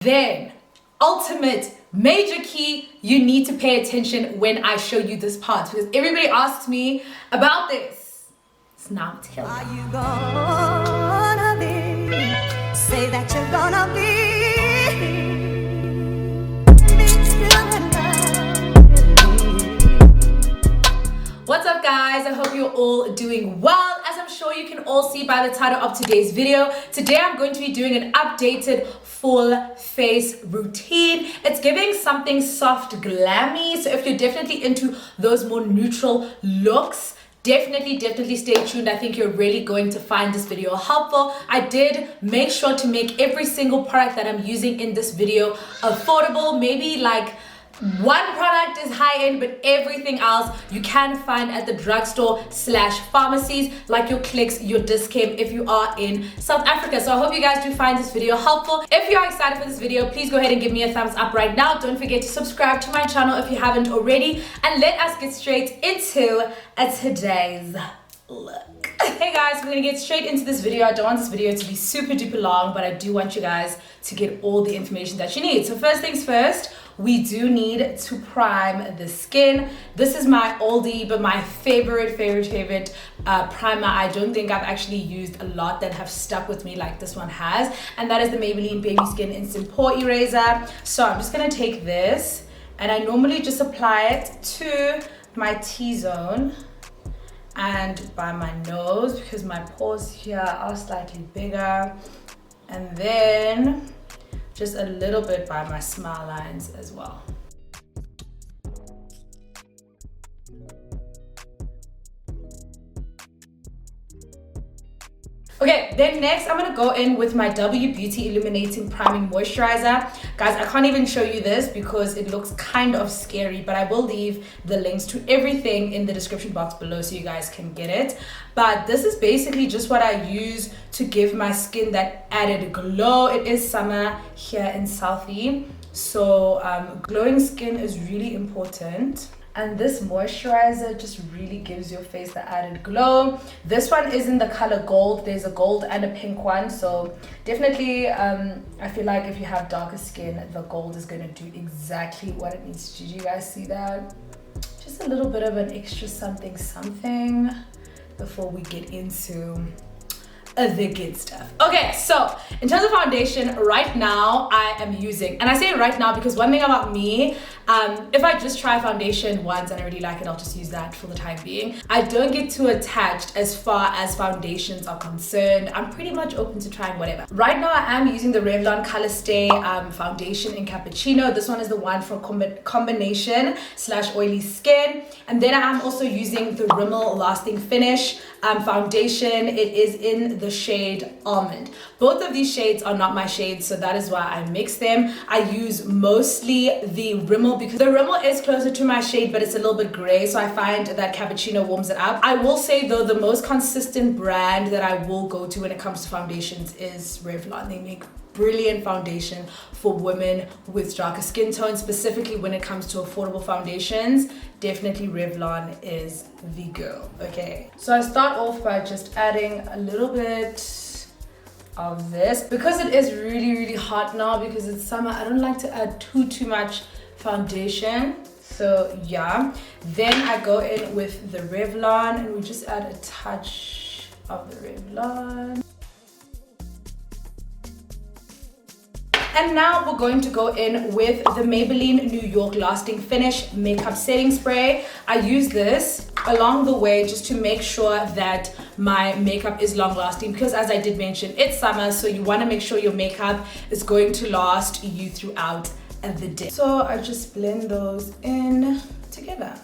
Then, ultimate major key, you need to pay attention when I show you this part because everybody asks me about this. It's now tell you. Are you gonna be? Say that you're gonna be. What's up guys? I hope you're all doing well. As I'm sure you can all see by the title of today's video, today I'm going to be doing an updated full face routine. It's giving something soft glammy, so if you're definitely into those more neutral looks, definitely stay tuned. I think you're really going to find this video helpful. I did make sure to make every single product that I'm using in this video affordable. Maybe like one product is high-end, but everything else you can find at the drugstore / pharmacies, like your Clicks, your Dis-Chem if you are in South Africa. So I hope you guys do find this video helpful. If you are excited for this video, please go ahead and give me a thumbs up right now. Don't forget to subscribe to my channel if you haven't already, and let us get straight into today's look. Hey guys, we're gonna get straight into this video. I don't want this video to be super duper long, but I do want you guys to get all the information that you need. So first things first, we do need to prime the skin. This is my oldie but my favorite primer. I don't think I've actually used a lot that have stuck with me like this one has, and that is the Maybelline Babyskin Instant Pore Eraser. So I'm just gonna take this, and I normally just apply it to my T-zone and by my nose because my pores here are slightly bigger, and then just a little bit by my smile lines as well. Okay, then next I'm gonna go in with my W Beauty Illuminating Priming Moisturizer. Guys, I can't even show you this because it looks kind of scary, but I will leave the links to everything in the description box below so you guys can get it. But this is basically just what I use to give my skin that added glow. It is summer here in Southie, so glowing skin is really important. And this moisturizer just really gives your face the added glow. This one is in the color gold. There's a gold and a pink one, so definitely I feel like if you have darker skin, the gold is going to do exactly what it needs to do. You guys see that? Just a little bit of an extra something before we get into the good stuff. Okay, so in terms of foundation, right now I am using, and I say right now because one thing about me, if I just try foundation once and I really like it, I'll just use that for the time being. I don't get too attached as far as foundations are concerned. I'm pretty much open to trying whatever. Right now I am using the Revlon Colorstay foundation in Cappuccino. This one is the one for combination / oily skin, and then I am also using the Rimmel Lasting Finish foundation. It is in the shade Almond. Both of these shades are not my shades, so that is why I mix them. I use mostly the Rimmel because the Rimmel is closer to my shade, but it's a little bit gray, so I find that Cappuccino warms it up. I will say though, the most consistent brand that I will go to when it comes to foundations is Revlon. They make brilliant foundation for women with darker skin tones, specifically when it comes to affordable foundations. Definitely Revlon is the girl. Okay, so I start off by just adding a little bit of this because it is really hot now because it's summer. I don't like to add too much foundation, so yeah. Then I go in with the Revlon and we just add a touch of the Revlon. And now we're going to go in with the Maybelline New York Lasting Finish Makeup Setting Spray. I use this along the way just to make sure that my makeup is long lasting because, as I did mention, it's summer, so you want to make sure your makeup is going to last you throughout the day. So I just blend those in together.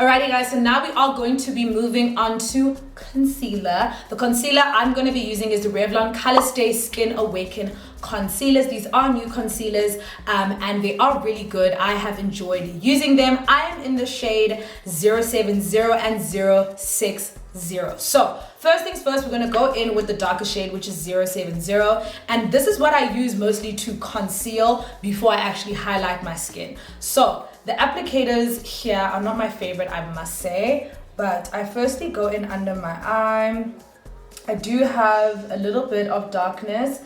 Alrighty guys, so now we are going to be moving on to concealer. The concealer I'm going to be using is the Revlon Colorstay Skin Awaken concealers. These are new concealers and they are really good. I have enjoyed using them. I am in the shade 070 and 060. So first things first, we're going to go in with the darker shade, which is 070, and this is what I use mostly to conceal before I actually highlight my skin. So the applicators here are not my favorite, I must say, but I firstly go in under my eye. I do have a little bit of darkness,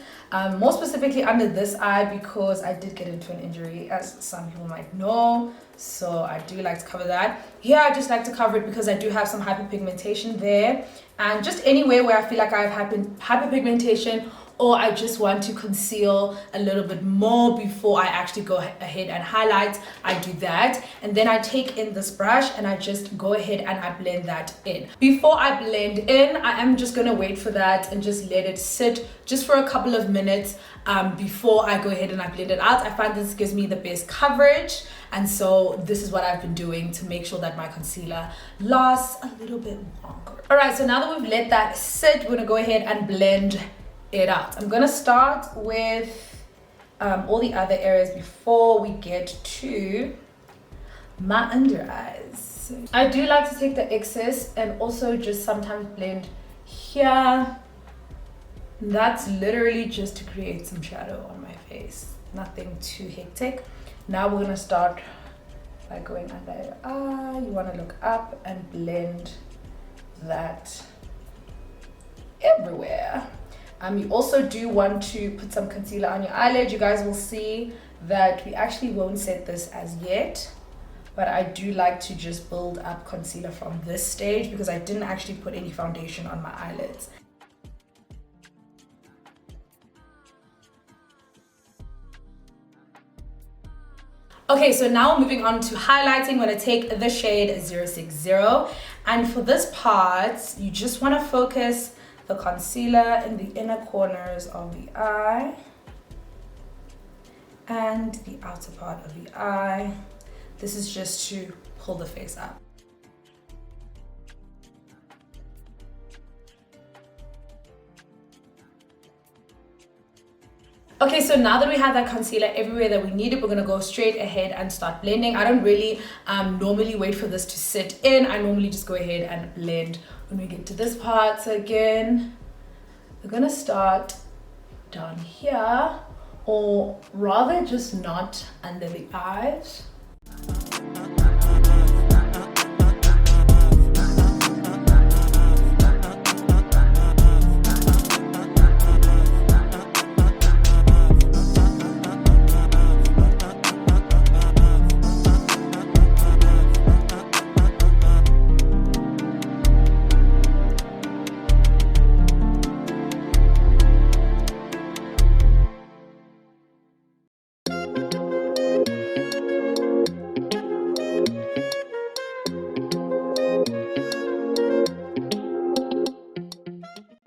more specifically under this eye, because I did get into an injury, as some people might know, so I do like to cover that. Here I just like to cover it because I do have some hyperpigmentation there, and just anywhere where I feel like I have hyperpigmentation, or I just want to conceal a little bit more before I actually go ahead and highlight, I do that. And then I take in this brush and I just go ahead and I blend that in. Before I blend in, I am just gonna wait for that and just let it sit just for a couple of minutes before I go ahead and I blend it out. I find this gives me the best coverage, and so this is what I've been doing to make sure that my concealer lasts a little bit longer. All right, so now that we've let that sit, we're gonna go ahead and blend it out. I'm gonna start with all the other areas before we get to my under eyes. I do like to take the excess and also just sometimes blend here. That's literally just to create some shadow on my face, nothing too hectic. Now we're gonna start by going under your eye. You want to look up and blend that everywhere. You also do want to put some concealer on your eyelid. You guys will see that we actually won't set this as yet, but I do like to just build up concealer from this stage because I didn't actually put any foundation on my eyelids. Okay, so now moving on to highlighting, I'm going to take the shade 060, and for this part, you just want to focus the concealer in the inner corners of the eye and the outer part of the eye. This is just to pull the face up. Okay, so now that we have that concealer everywhere that we need it, we're gonna go straight ahead and start blending. I don't really normally wait for this to sit in. I normally just go ahead and blend when we get to this part. So again, we're gonna start down here, or rather just not under the eyes.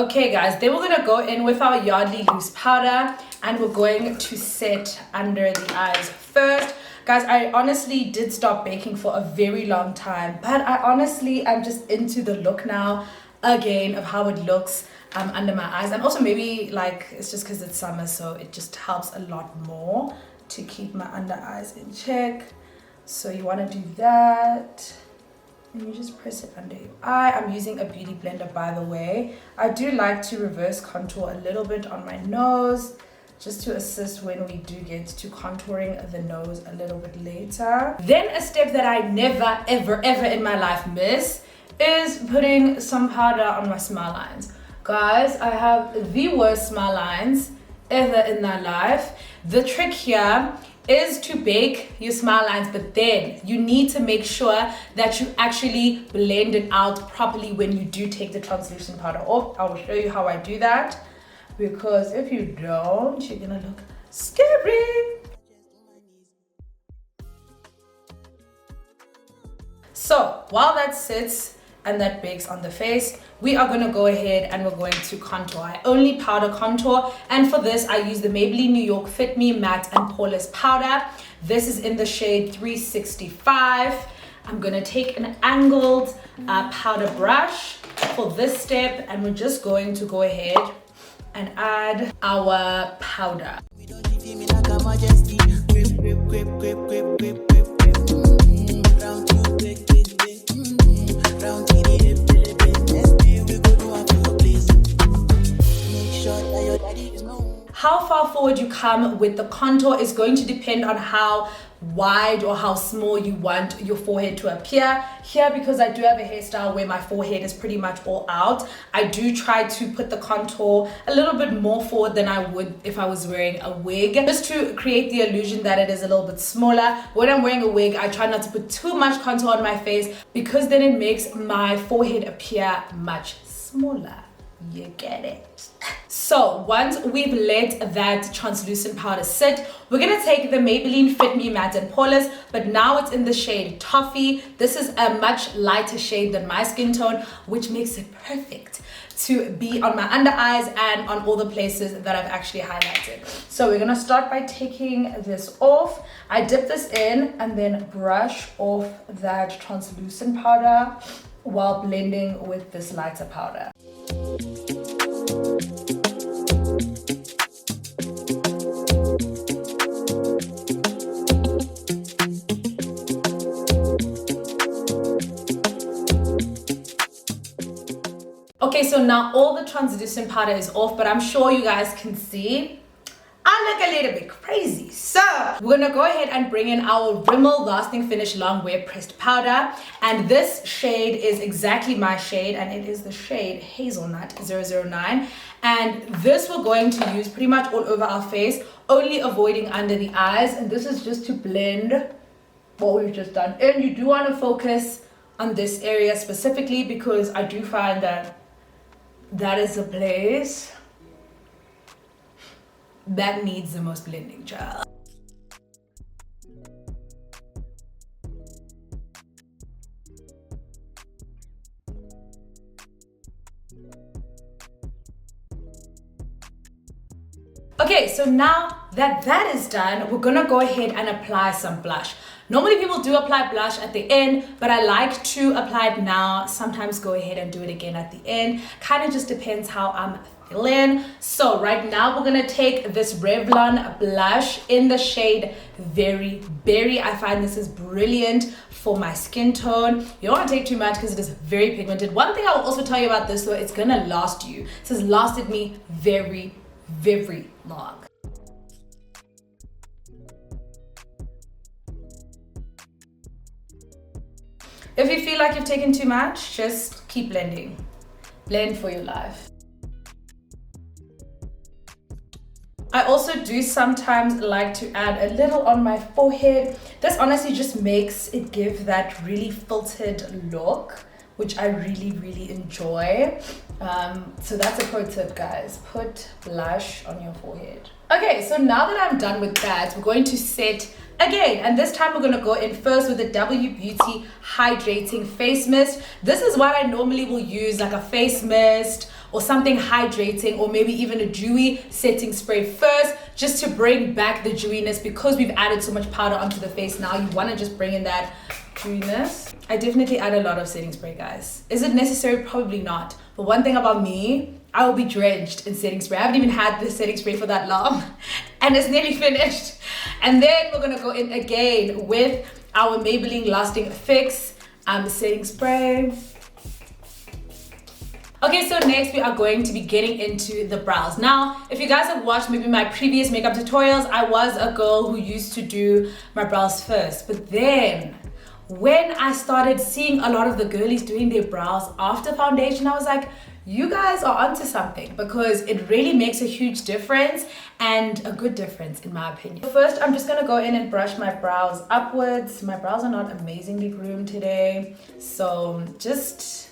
Okay guys, then we're gonna go in with our Yardley loose powder and we're going to set under the eyes first. Guys, I honestly did stop baking for a very long time, but I'm just into the look now again of how it looks under my eyes. And also maybe like it's just because it's summer, so it just helps a lot more to keep my under eyes in check. So you want to do that. And you just press it under your eye. I'm using a beauty blender, by the way. I do like to reverse contour a little bit on my nose, just to assist when we do get to contouring the nose a little bit later. Then a step that I never, ever, ever in my life miss is putting some powder on my smile lines. Guys, I have the worst smile lines ever in my life. The trick here is to bake your smile lines, but then you need to make sure that you actually blend it out properly when you do take the translucent powder off. I will show you how I do that, because if you don't, you're gonna look scary. So while that sits and that bakes on the face, we are going to go ahead and we're going to contour. I only powder contour, and for this I use the Maybelline New York Fit Me Matte and Poreless powder. This is in the shade 365. I'm gonna take an angled powder brush for this step, and we're just going to go ahead and add our powder. How far forward you come with the contour is going to depend on how wide or how small you want your forehead to appear. Here, because I do have a hairstyle where my forehead is pretty much all out, I do try to put the contour a little bit more forward than I would if I was wearing a wig, just to create the illusion that it is a little bit smaller. When I'm wearing a wig, I try not to put too much contour on my face, because then it makes my forehead appear much smaller. You get it? So once we've let that translucent powder sit, we're gonna take the Maybelline Fit Me Matte and Poreless, but now it's in the shade Toffee. This is a much lighter shade than my skin tone, which makes it perfect to be on my under eyes and on all the places that I've actually highlighted. So we're gonna start by taking this off. I dip this in and then brush off that translucent powder while blending with this lighter powder. Okay, so now all the translucent powder is off, but I'm sure you guys can see I look a little bit crazy. So we're gonna go ahead and bring in our Rimmel Lasting Finish Longwear Pressed Powder, and this shade is exactly my shade, and it is the shade Hazelnut 009. And this we're going to use pretty much all over our face, only avoiding under the eyes, and this is just to blend what we've just done. And you do want to focus on this area specifically, because I do find that that is a place that needs the most blending, child. Okay, so now that that is done, we're gonna go ahead and apply some blush. Normally people do apply blush at the end, but I like to apply it now. Sometimes go ahead and do it again at the end. Kind of just depends how I'm feeling. So right now we're gonna take this Revlon blush in the shade Very Berry. I find this is brilliant for my skin tone. You don't want to take too much because it is very pigmented. One thing I will also tell you about this though, it's gonna last you. This has lasted me very, very long. If you feel like you've taken too much, just keep blending. Blend for your life. I also do sometimes like to add a little on my forehead. This honestly just makes it give that really filtered look, which I really, really enjoy. So that's a pro tip, guys. Put blush on your forehead. Okay, so now that I'm done with that, we're going to set again, and this time we're going to go in first with the W Beauty Hydrating Face Mist. This is what I normally will use, like a face mist or something hydrating, or maybe even a dewy setting spray first, just to bring back the dewiness, because we've added so much powder onto the face. Now you want to just bring in that dewiness. I definitely add a lot of setting spray, guys. Is it necessary? Probably not. But one thing about me, I will be drenched in setting spray. I haven't even had this setting spray for that long and it's nearly finished. And then we're gonna go in again with our Maybelline Lasting Fix setting spray. Okay, so next we are going to be getting into the brows. Now, if you guys have watched maybe my previous makeup tutorials, I was a girl who used to do my brows first. But then when I started seeing a lot of the girlies doing their brows after foundation, I was like, you guys are onto something, because it really makes a huge difference, and a good difference in my opinion. First, I'm just gonna go in and brush my brows upwards. My brows are not amazingly groomed today, so just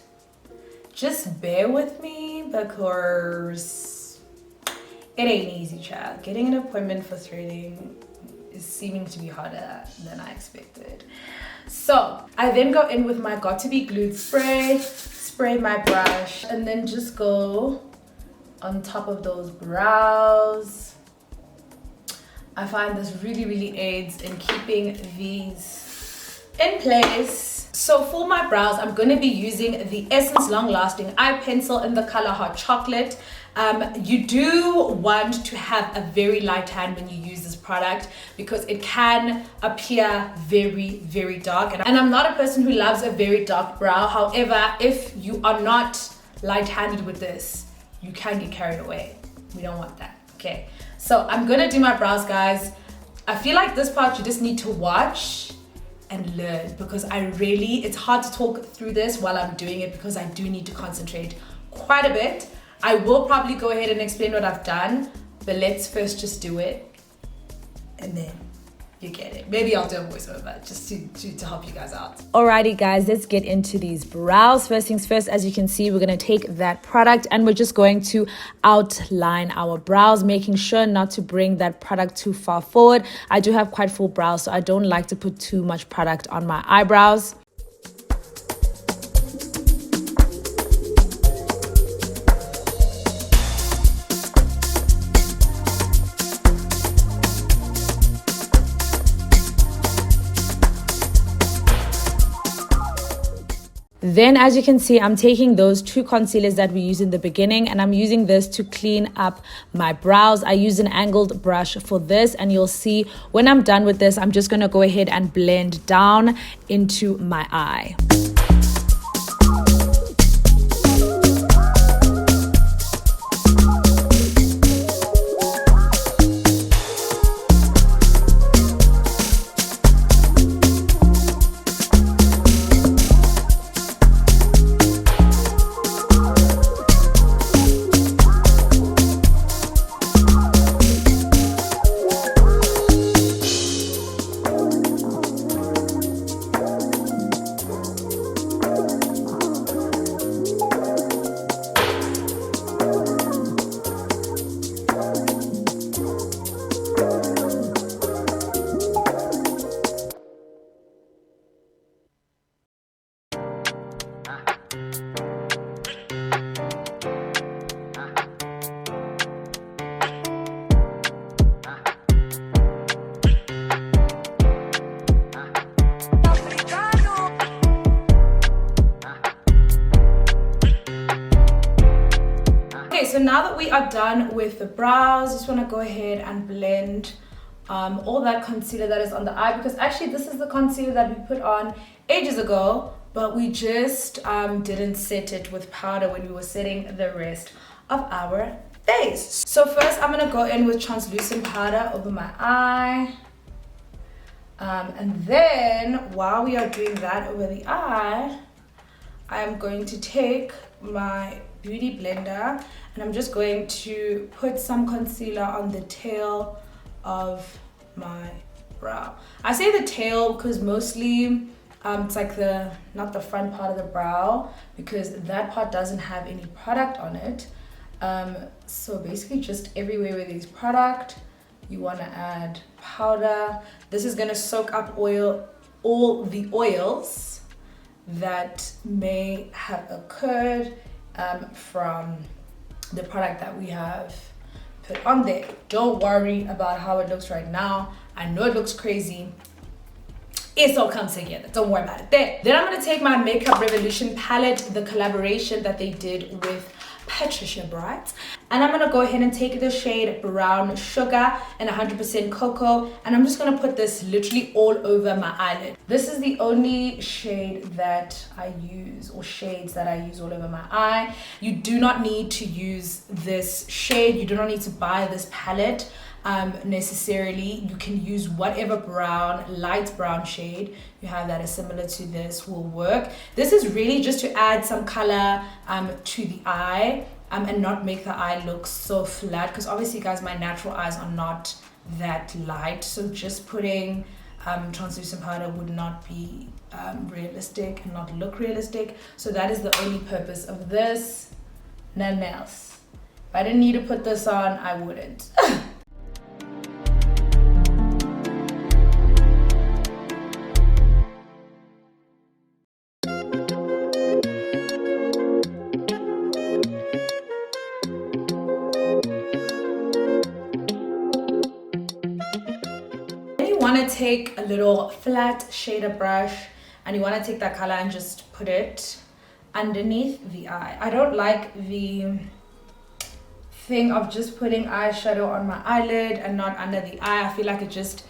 bear with me, because it ain't easy, child. Getting an appointment for threading is seeming to be harder than I expected. So I then go in with my Got To Be Glued spray, spray my brush, and then just go on top of those brows. I find this really, really aids in keeping these in place. So for my brows, I'm going to be using the Essence Long Lasting Eye Pencil in the color Hot Chocolate. You do want to have a very light hand when you use this product because it can appear very, very dark. And I'm not a person who loves a very dark brow. However, if you are not light-handed with this, you can get carried away. We don't want that, okay? So I'm going to do my brows, guys. I feel like this part you just need to watch and learn because it's hard to talk through this while I'm doing it because I do need to concentrate quite a bit. I will probably go ahead and explain what I've done, but let's first just do it and then you get it. Maybe I'll do a voiceover just to help you guys out. Alrighty guys, let's get into these brows. First things first, as you can see, we're gonna take that product and we're just going to outline our brows, making sure not to bring that product too far forward. I do have quite full brows, so I don't like to put too much product on my eyebrows. Then as you can see, I'm taking those two concealers that we used in the beginning and I'm using this to clean up my brows. I use an angled brush for this and you'll see when I'm done with this, I'm just going to go ahead and blend down into my eye. So now that we are done with the brows, just want to go ahead and blend all that concealer that is on the eye, because actually this is the concealer that we put on ages ago, but we just didn't set it with powder when we were setting the rest of our face. So first I'm going to go in with translucent powder over my eye, and then while we are doing that over the eye, I am going to take my beauty blender and I'm just going to put some concealer on the tail of my brow. I say the tail because mostly it's like not the front part of the brow, because that part doesn't have any product on it. So basically just everywhere where there's product, you want to add powder. This is going to soak up all the oils that may have occurred from the product that we have put on there. Don't worry about how it looks right now. I know it looks crazy. It's all come together. Don't worry about it there. Then I'm going to take my Makeup Revolution palette, the collaboration that they did with Patricia, and I'm going to go ahead and take the shade Brown Sugar and 100% Cocoa, and I'm just going to put this literally all over my eyelid. This is the only shade that I use, or shades that I use all over my eye. You do not need to use this shade. You do not need to buy this palette necessarily. You can use whatever light brown shade you have that is similar to this will work. This is really just to add some color to the eye and not make the eye look so flat, because obviously guys, my natural eyes are not that light, so just putting translucent powder would not be realistic and not look realistic. So that is the only purpose of this, nothing else. If I didn't need to put this on, I wouldn't. Want to take a little flat shader brush and you want to take that color and just put it underneath the eye. I don't like the thing of just putting eyeshadow on my eyelid and not under the eye. I feel like it just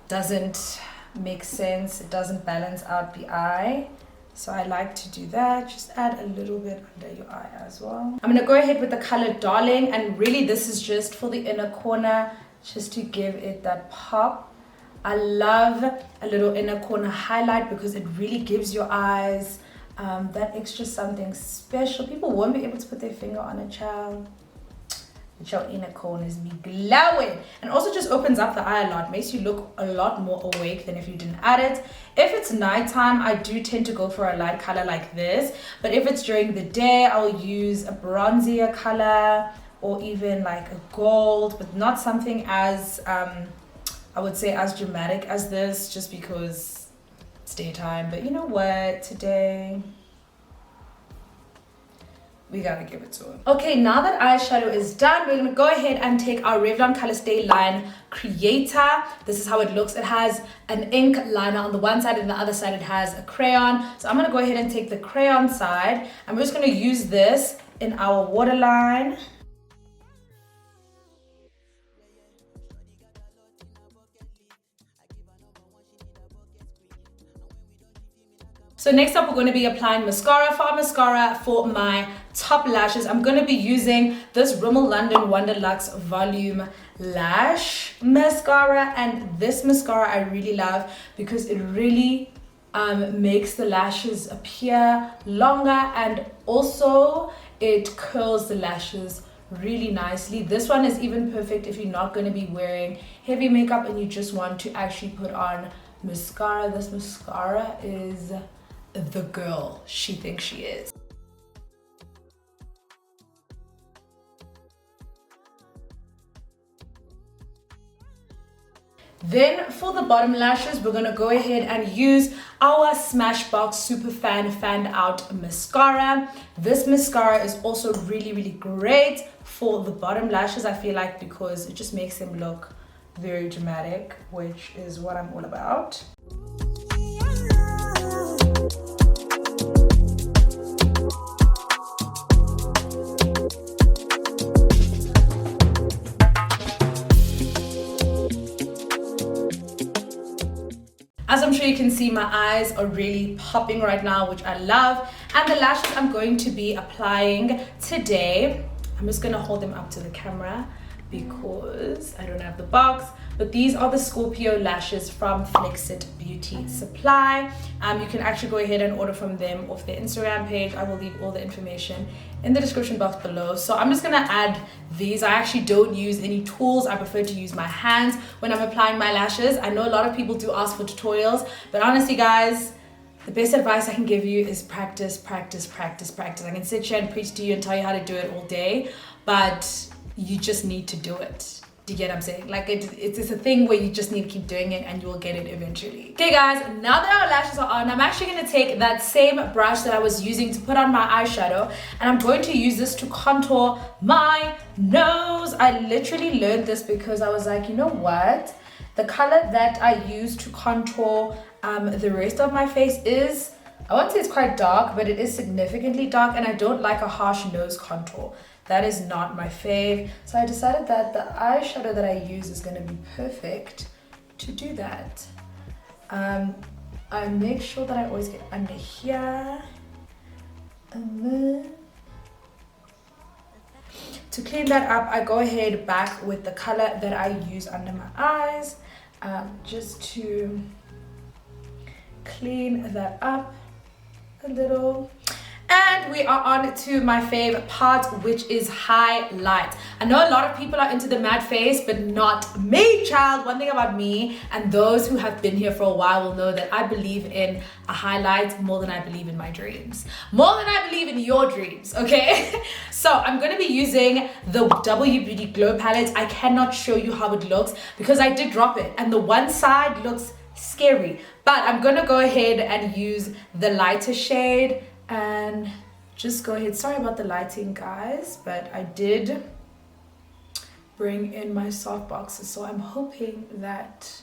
doesn't make sense. It doesn't balance out the eye. So I like to do that. Just add a little bit under your eye as well. I'm gonna go ahead with the color Darling, and really this is just for the inner corner, just to give it that pop. I love a little inner corner highlight because it really gives your eyes that extra something special. People won't be able to put their finger on a child. Your inner corners be glowing, and also just opens up the eye a lot, makes you look a lot more awake than if you didn't add it. If it's nighttime, I do tend to go for a light color like this, but if it's during the day, I'll use a bronzier color or even like a gold, but not something as I would say as dramatic as this, just because it's daytime. But you know what, today we gotta give it to him. Okay, now that eyeshadow is done, we're gonna go ahead and take our Revlon Colorstay line creator. This is how it looks. It has an ink liner on the one side, and the other side it has a crayon. So I'm gonna go ahead and take the crayon side, and we're just gonna use this in our waterline. So next up, we're going to be applying mascara. For mascara, for my top lashes, I'm going to be using this Rimmel London Wonderluxe Volume Lash Mascara. And this mascara I really love because it really makes the lashes appear longer, and also it curls the lashes really nicely. This one is even perfect if you're not going to be wearing heavy makeup and you just want to actually put on mascara. This mascara is the girl she thinks she is. Then for the bottom lashes, we're gonna go ahead and use our Smashbox Superfan Fanned Out Mascara. This mascara is also really great for the bottom lashes, I feel like, because it just makes them look very dramatic, which is what I'm all about. As I'm sure you can see, my eyes are really popping right now, which I love. And the lashes I'm going to be applying today, I'm just going to hold them up to the camera because I don't have the box. But these are the Scorpio lashes from Flexit Beauty Supply. You can actually go ahead and order from them off their Instagram page. I will leave all the information in the description box below. So I'm just gonna add these. I actually don't use any tools. I prefer to use my hands when I'm applying my lashes. I know a lot of people do ask for tutorials, but honestly guys, the best advice I can give you is practice, practice, practice, practice. I can sit here and preach to you and tell you how to do it all day, but you just need to do it. Do you get what I'm saying? Like it's a thing where you just need to keep doing it and you will get it eventually. Okay guys, now that our lashes are on, I'm actually going to take that same brush that I was using to put on my eyeshadow, and I'm going to use this to contour my nose. I literally learned this because I was like, you know what? The color that I use to contour the rest of my face is, I won't say it's quite dark, but it is significantly dark, and I don't like a harsh nose contour. That is not my fave. So I decided that the eyeshadow that I use is going to be perfect to do that. I make sure that I always get under here. And then to clean that up, I go ahead back with the color that I use under my eyes, just to clean that up a little. And we are on to my favorite part, which is highlight. I know a lot of people are into the matte face, but not me, child. One thing about me, and those who have been here for a while will know that I believe in a highlight more than I believe in my dreams. More than I believe in your dreams, okay? So I'm going to be using the W Beauty Glow palette. I cannot show you how it looks because I did drop it, and the one side looks scary. But I'm going to go ahead and use the lighter shade and just go ahead. Sorry about the lighting guys, but I did bring in my soft boxes, so I'm hoping that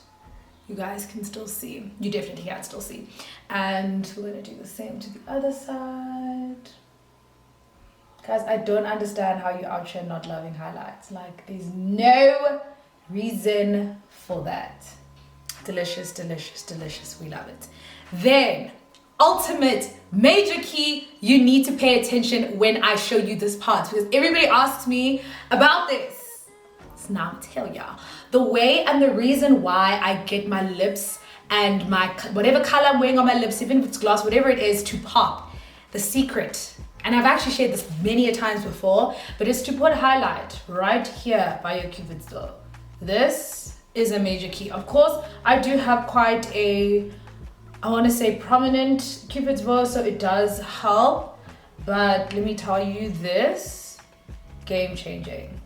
you guys can still see. You definitely can still see. And we're gonna do the same to the other side. Guys, I don't understand how you're out here not loving highlights. Like, there's no reason for that. Delicious, delicious, delicious. We love it. Then, ultimate major key, you need to pay attention when I show you this part, because everybody asks me about this. So now I'll tell y'all. The way and the reason why I get my lips and my whatever color I'm wearing on my lips, even if it's gloss, whatever it is, to pop. The secret, and I've actually shared this many a times before, but it's to put highlight right here by your cupid's bow. This is a major key. Of course, I do have quite a, I want to say, prominent cupid's bow, so it does help. But let me tell you this, game changing.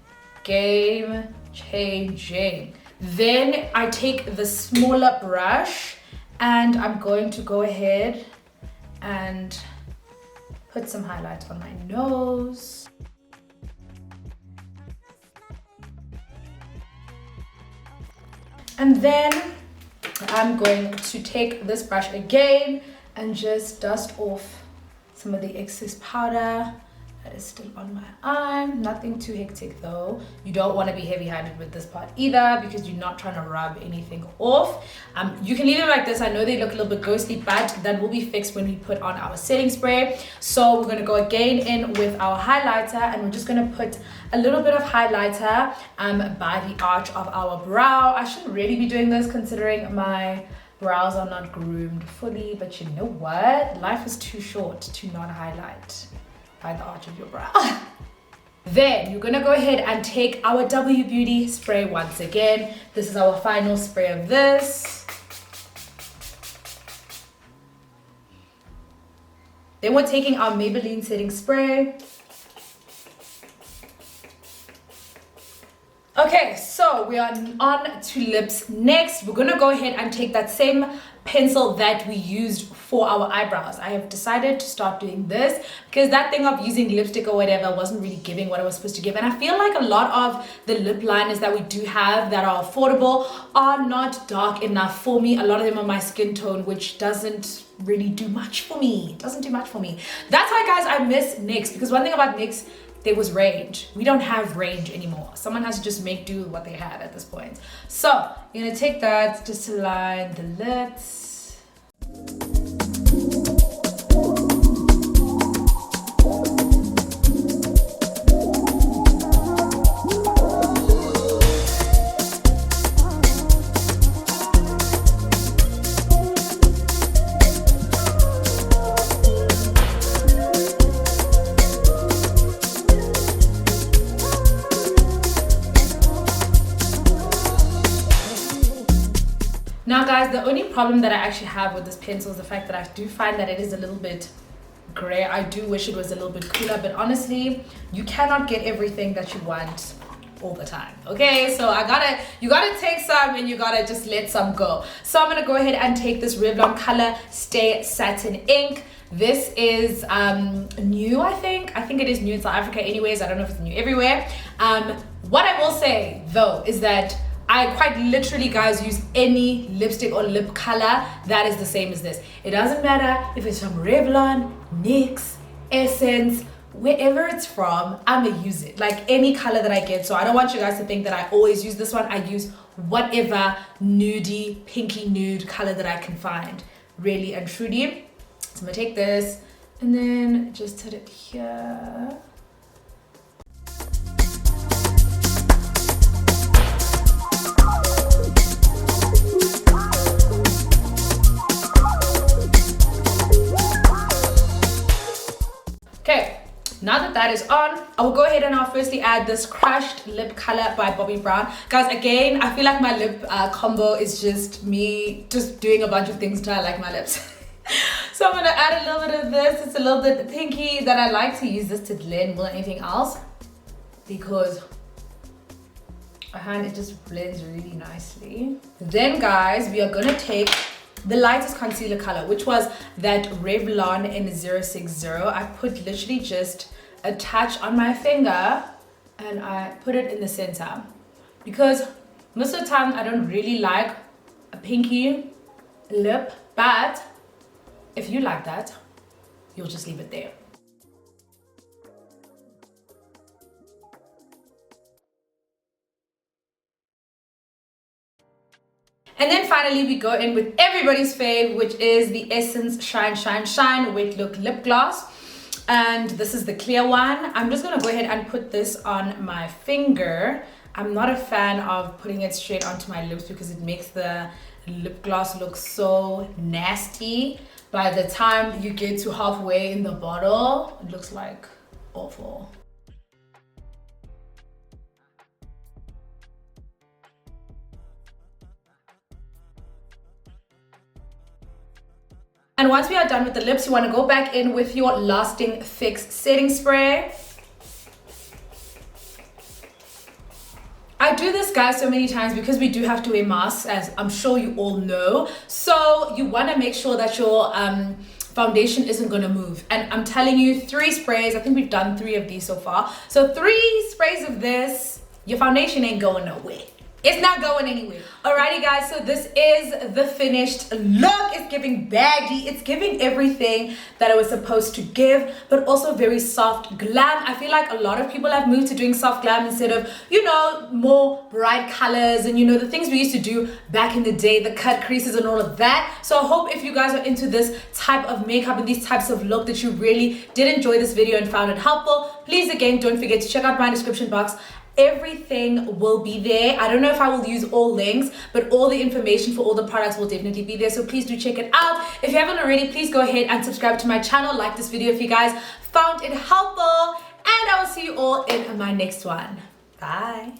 Game changing. Then I take the smaller brush and I'm going to go ahead and put some highlight on my nose. And then I'm going to take this brush again and just dust off some of the excess powder that is still on my eye. Nothing too hectic though. You don't want to be heavy-handed with this part either, because you're not trying to rub anything off. You can leave it like this. I know they look a little bit ghostly, but that will be fixed when we put on our setting spray. So we're going to go again in with our highlighter, and we're just going to put a little bit of highlighter by the arch of our brow. I shouldn't really be doing this considering my brows are not groomed fully, but you know what? Life is too short to not highlight by the arch of your brow. Then you're gonna go ahead and take our W Beauty spray once again. This is our final spray of this. Then we're taking our Maybelline setting spray. Okay, so we are on to lips next. We're gonna go ahead and take that same pencil that we used for our eyebrows. I have decided to start doing this because that thing of using lipstick or whatever wasn't really giving what I was supposed to give. And I feel like a lot of the lip liners that we do have that are affordable are not dark enough for me. A lot of them are my skin tone, which doesn't really do much for me. It doesn't do much for me. That's why, guys, I miss NYX, because one thing about NYX, there was range. We don't have range anymore. Someone has to just make do with what they have at this point. So you're gonna take that just to line the lips. Now guys, the only problem that I actually have with this pencil is the fact that I do find that it is a little bit gray. I do wish it was a little bit cooler, but honestly, you cannot get everything that you want all the time. Okay, so you gotta take some and you gotta just let some go. So I'm gonna go ahead and take this Revlon Colorstay Satin ink. This is new, I think it is new in South Africa anyways. I don't know if it's new everywhere. What I will say though is that I quite literally, guys, use any lipstick or lip color that is the same as this. It doesn't matter if it's from Revlon, NYX, Essence, wherever it's from, I'm gonna use it. Like any color that I get. So I don't want you guys to think that I always use this one. I use whatever nudie, pinky nude color that I can find, really and truly. So I'm gonna take this and then just put it here. Okay, now that that is on, I will go ahead and I'll firstly add this crushed lip color by Bobbi Brown. Guys, again, I feel like my lip combo is just me just doing a bunch of things till I like my lips. So I'm gonna add a little bit of this. It's a little bit pinky that I like to use this to blend more than anything else, because I find it just blends really nicely. Then guys, we are gonna take the lightest concealer color, which was that Revlon in 060. I put literally just a touch on my finger and I put it in the center, because most of the time I don't really like a pinky lip, but if you like that, you'll just leave it there. And then finally we go in with everybody's fave, which is the Essence Shine Shine Shine Wet Look Lip Gloss. And this is the clear one. I'm just gonna go ahead and put this on my finger. I'm not a fan of putting it straight onto my lips because it makes the lip gloss look so nasty. By the time you get to halfway in the bottle, it looks like awful. And once we are done with the lips, you want to go back in with your Lasting Fix setting spray. I do this, guys, so many times because we do have to wear masks, as I'm sure you all know. So you want to make sure that your foundation isn't going to move. And I'm telling you, 3 sprays, I think we've done 3 of these so far. So 3 sprays of this, your foundation ain't going nowhere. It's not going anywhere. Alrighty, guys, so this is the finished look. It's giving baddie. It's giving everything that it was supposed to give, but also very soft glam. I feel like a lot of people have moved to doing soft glam instead of, you know, more bright colors and, you know, the things we used to do back in the day, the cut creases and all of that. So I hope if you guys are into this type of makeup and these types of look that you really did enjoy this video and found it helpful. Please, again, don't forget to check out my description box. Everything will be there. I don't know if I will use all links, but all the information for all the products will definitely be there. So please do check it out. If you haven't already, please go ahead and subscribe to my channel. Like this video if you guys found it helpful. And I will see you all in my next one. Bye.